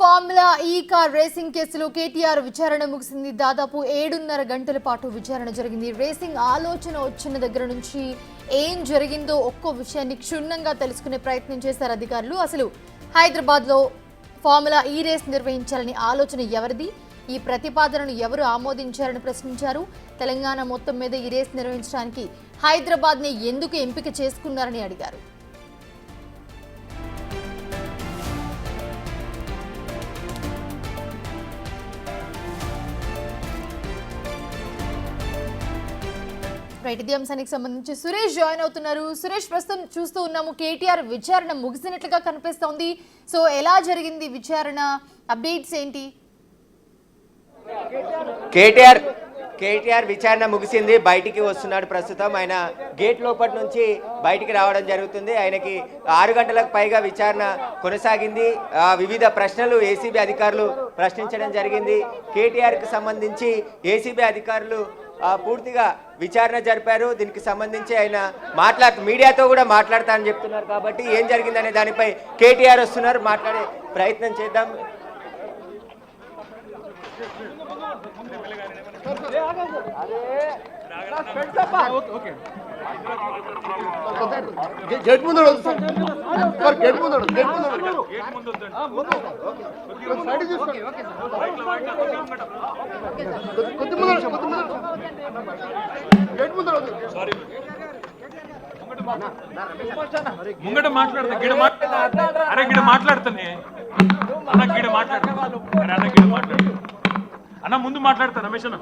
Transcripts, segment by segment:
Formula ఈ car racing కేసులో కేటీఆర్ విచారణ ముగిసింది. దాదాపు 7.5 గంటల పాటు విచారణ జరిగింది. రేసింగ్ ఆలోచన వచ్చిన దగ్గర నుంచి ఏం జరిగిందో ఒక్కో విషయాన్ని క్షుణ్ణంగా తెలుసుకునే ప్రయత్నం చేశారు అధికారులు. అసలు హైదరాబాద్లో ఫార్ములా ఈ రేస్ నిర్వహించాలని ఆలోచన ఎవరిది, ఈ ప్రతిపాదనను ఎవరు ఆమోదించారని ప్రశ్నించారు. తెలంగాణ మొత్తం మీద ఈ రేస్ నిర్వహించడానికి హైదరాబాద్ని ఎందుకు ఎంపిక చేసుకున్నారని అడిగారు. ఇదే అంశానికి సంబంధించి సురేష్ జాయిన్ అవుతున్నారు. సురేష్, ప్రస్తుతం చూస్తూ ఉన్నాము కేటీఆర్ విచారణ ముగిసినట్లుగా కనిపిస్తోంది. సో ఎలా జరిగింది విచారణ, అప్డేట్స్ ఏంటి? కేటీఆర్ విచారణ ముగిసింది, బయటికి వస్తున్నాడు. ప్రస్తుతం ఆయన గేట్ లోపటి నుంచి బయటికి రావడం జరుగుతుంది. ఆయనకి 6 గంటలకు పైగా విచారణ కొనసాగింది. వివిధ ప్రశ్నలు ఏసీబీ అధికారులు ప్రశ్నించడం జరిగింది. కేటీఆర్కి సంబంధించి ఏసీబీ అధికారులు పూర్తిగా విచారణ జరిపారు. దీనికి సంబంధించి ఆయన మీడియాతో కూడా మాట్లాడతానని చెప్తున్నారు. కాబట్టి ఏం జరిగిందనే దానిపై కేటీఆర్ వస్తున్నారు, మాట్లాడే ప్రయత్నం చేద్దాం. గేట్ ముందు గేట్ ముందు ముంగట మాట్లాడతా గిడ మాట్లాడుతానే అన్న గిడ మాట్లాడు అన్న ముందు మాట్లాడతా రమేష్ అన్న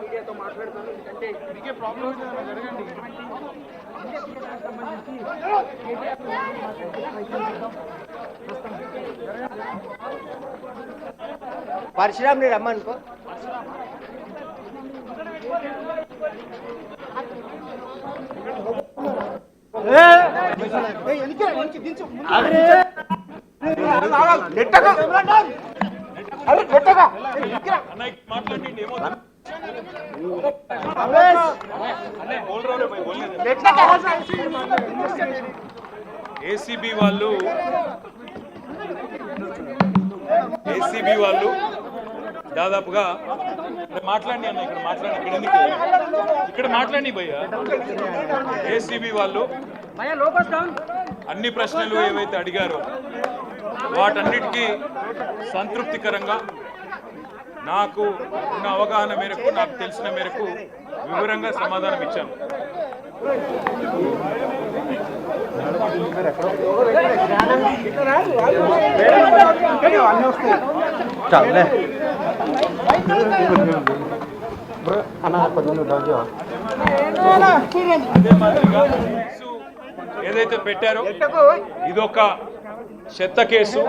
మీడియాతో మాట్లాడతాను. ఎందుకంటే మీకే ప్రాబ్లం జరగండి. పరశురామ్ని రమ్మనుకో. ఏసీబీ వాళ్ళు దాదాపుగా మాట్లాడి అన్న ఇక్కడ మాట్లాడి భయ్యా. ఏసీబీ వాళ్ళు అన్ని ప్రశ్నలు ఏవైతే అడిగారో వాటన్నిటికీ సంతృప్తికరంగా నాకు ఉన్న అవగాహన మేరకు, నాకు తెలిసిన మేరకు వివరంగా సమాధానం ఇచ్చాను. అదే మాదిరిగా ఏదైతే పెట్టారో ఇదొక చెత్త కేసు,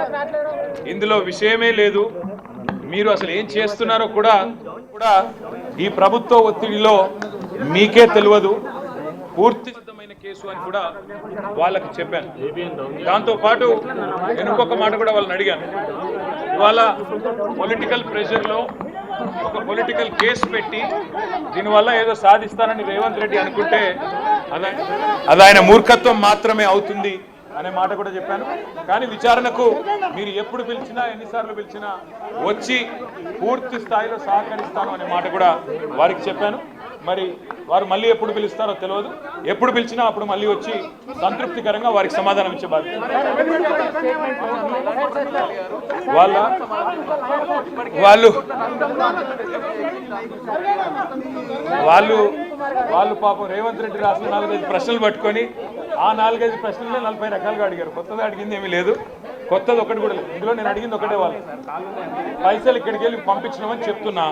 ఇందులో విషయమే లేదు, మీరు అసలు ఏం చేస్తున్నారో కూడా ఈ ప్రభుత్వ ఒత్తిడిలో మీకే తెలియదు, పూర్తి సిద్ధమైన కేసు అని కూడా వాళ్ళకి చెప్పాను. దాంతోపాటు నేను ఇంకొక మాట కూడా వాళ్ళని అడిగాను. ఇవాళ పొలిటికల్ ప్రెషర్లో ఒక పొలిటికల్ కేసు పెట్టి దీనివల్ల ఏదో సాధిస్తానని రేవంత్ రెడ్డి అనుకుంటే అది ఆయన మూర్ఖత్వం మాత్రమే అవుతుంది అనే మాట కూడా చెప్పాను. కానీ విచారణకు మీరు ఎప్పుడు పిలిచినా, ఎన్నిసార్లు పిలిచినా వచ్చి పూర్తి స్థాయిలో సహకరిస్తాను అనే మాట కూడా వారికి చెప్పాను. మరి వారు మళ్ళీ ఎప్పుడు పిలుస్తారో తెలియదు. ఎప్పుడు పిలిచినా అప్పుడు మళ్ళీ వచ్చి సంతృప్తికరంగా వారికి సమాధానం ఇచ్చే బాధ్యత. వాళ్ళు పాపం రేవంత్ రెడ్డి రాసిన 4-5 ప్రశ్నలు పట్టుకొని ఆ 4-5 ప్రశ్నలే 40 రకాలుగా అడిగారు. కొత్తగా అడిగింది ఏమీ లేదు, కొత్తది ఒకటి కూడా లేదు. ఇందులో నేను అడిగింది ఒకటే, వాళ్ళు పైసలు ఇక్కడికి వెళ్ళి పంపించినామని చెప్తున్నా,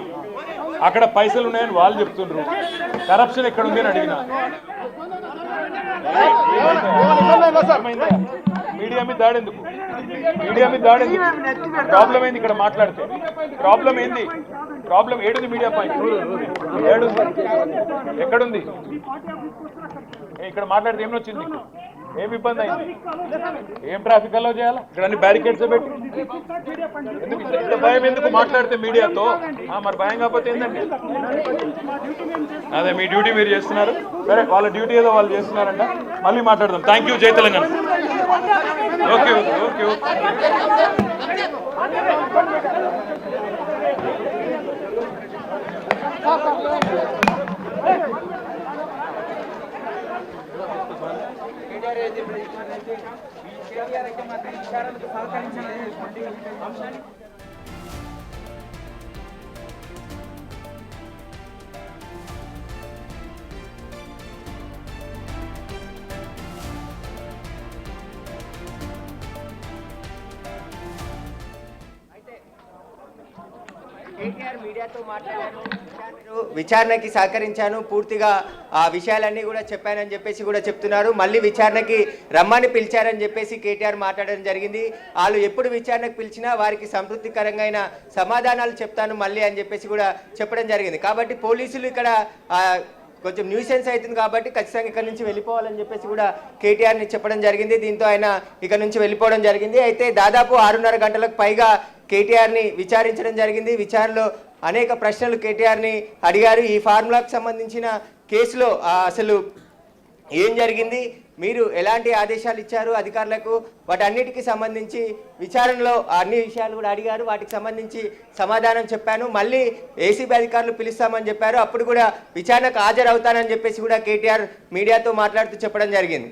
అక్కడ పైసలు ఉన్నాయని వాళ్ళు చెప్తుండ్రు, కరప్షన్ ఎక్కడ ఉంది అని అడిగినా. మీడియా మీద దాడేందుకు? ప్రాబ్లం ఏంది? ఇక్కడ మాట్లాడితే ప్రాబ్లం ఏంది? ప్రాబ్లం ఏడుంది? మీడియా పాయింట్ ఎక్కడుంది? ఇక్కడ మాట్లాడితే ఏం వచ్చింది నీకు? ఏం ఇబ్బంది అయింది? ఏం ట్రాఫిక్ అలో చేయాలా? ఇక్కడ అన్ని బ్యారికేడ్స్ పెట్టి ఎందుకు ఇంత భయం? ఎందుకు మాట్లాడితే మీడియాతో? మరి భయం కాకపోతే ఏంటండి? అదే మీ డ్యూటీ మీరు చేస్తున్నారు, సరే వాళ్ళ డ్యూటీ ఏదో వాళ్ళు చేస్తున్నారంట. మళ్ళీ మాట్లాడదాం. Thank you. జై Telangana. Okay okay okay okay. KTR మీడియాతో మాట్లాడాను, విచారణకి సహకరించాను, పూర్తిగా ఆ విషయాలన్నీ కూడా చెప్పానని చెప్పేసి కూడా చెప్తున్నారు. మళ్ళీ విచారణకి రమ్మని పిలిచారని చెప్పేసి కేటీఆర్ మాట్లాడడం జరిగింది. వాళ్ళు ఎప్పుడు విచారణకు పిలిచినా వారికి సంతృప్తికరంగా సమాధానాలు చెప్తాను మళ్ళీ అని చెప్పేసి కూడా చెప్పడం జరిగింది. కాబట్టి పోలీసులు ఇక్కడ కొంచెం న్యూసెన్స్ అవుతుంది కాబట్టి ఖచ్చితంగా ఇక్కడ నుంచి వెళ్ళిపోవాలని చెప్పేసి కూడా కేటీఆర్ని చెప్పడం జరిగింది. దీంతో ఆయన ఇక్కడ నుంచి వెళ్ళిపోవడం జరిగింది. అయితే దాదాపు 6:30 గంటలకు పైగా కేటీఆర్ని విచారించడం జరిగింది. విచారణలో అనేక ప్రశ్నలు కేటీఆర్ని అడిగారు. ఈ ఫార్ములాకు సంబంధించిన కేసులో అసలు ఏం జరిగింది, మీరు ఎలాంటి ఆదేశాలు ఇచ్చారు అధికారులకు, వాటన్నిటికీ సంబంధించి విచారణలో అన్ని విషయాలు కూడా అడిగారు. వాటికి సంబంధించి సమాధానం చెప్పాను. మళ్ళీ ఏసీబీ అధికారులు పిలుస్తామని చెప్పారు. అప్పుడు కూడా విచారణకు హాజరవుతానని చెప్పేసి కూడా కేటీఆర్ మీడియాతో మాట్లాడుతూ చెప్పడం జరిగింది.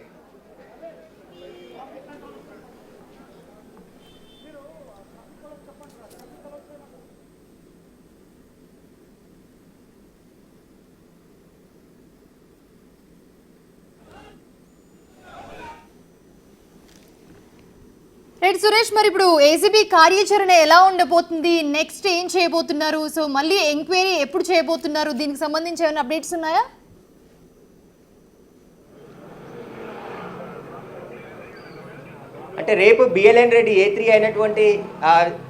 రైట్ సురేష్, మరి ఇప్పుడు ఏసీబీ కార్యాచరణ ఎలా ఉండబోతుంది, నెక్స్ట్ ఏం చేయబోతున్నారు, సో మళ్ళీ ఎంక్వైరీ ఎప్పుడు చేయబోతున్నారు, దీనికి సంబంధించి ఏమైనా అప్డేట్స్ ఉన్నాయా? అంటే రేపు బిఎల్ఎన్ రెడ్డి A3 అయినటువంటి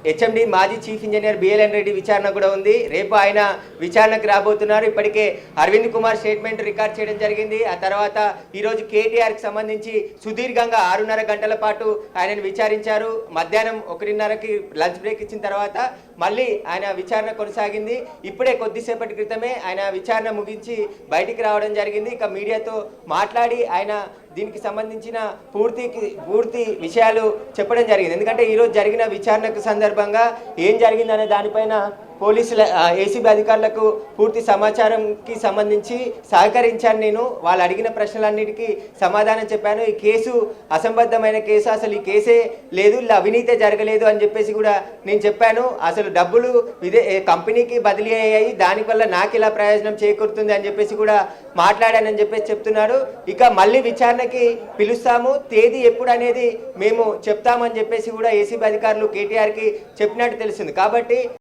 హెచ్ఎండి మాజీ చీఫ్ ఇంజనీర్ బిఎల్ఎన్ రెడ్డి విచారణ కూడా ఉంది. రేపు ఆయన విచారణకు రాబోతున్నారు. ఇప్పటికే అరవింద్ కుమార్ స్టేట్మెంట్ రికార్డ్ చేయడం జరిగింది. ఆ తర్వాత ఈరోజు కేటీఆర్కి సంబంధించి సుదీర్ఘంగా 6:30 గంటల పాటు ఆయనను విచారించారు. మధ్యాహ్నం 1:30కి లంచ్ బ్రేక్ ఇచ్చిన తర్వాత మళ్ళీ ఆయన విచారణ కొనసాగింది. ఇప్పుడే కొద్దిసేపటి క్రితమే ఆయన విచారణ ముగించి బయటికి రావడం జరిగింది. ఇక మీడియాతో మాట్లాడి ఆయన దీనికి సంబంధించిన పూర్తి విషయాలు చెప్పడం జరిగింది. ఎందుకంటే ఈరోజు జరిగిన విచారణకు సందర్భంగా ఏం జరిగిందనే దానిపైన పోలీసుల ఏసీబీ అధికారులకు పూర్తి సమాచారంకి సంబంధించి సహకరించాను. నేను వాళ్ళు అడిగిన ప్రశ్నలన్నిటికీ సమాధానం చెప్పాను. ఈ కేసు అసంబద్ధమైన కేసు, అసలు ఈ కేసే లేదు, ఇలా అవినీతే జరగలేదు అని చెప్పేసి కూడా నేను చెప్పాను. అసలు డబ్బులు కంపెనీకి బదిలీ అయ్యాయి, దానివల్ల నాకు ఇలా ప్రయోజనం చేకూరుతుంది అని చెప్పేసి కూడా మాట్లాడానని చెప్పేసి చెప్తున్నాడు. ఇక మళ్ళీ విచారణకి పిలుస్తాము, తేదీ ఎప్పుడు అనేది మేము చెప్తామని చెప్పేసి కూడా ఏసీబీ అధికారులు కేటీఆర్కి చెప్పినట్టు తెలుస్తుంది. కాబట్టి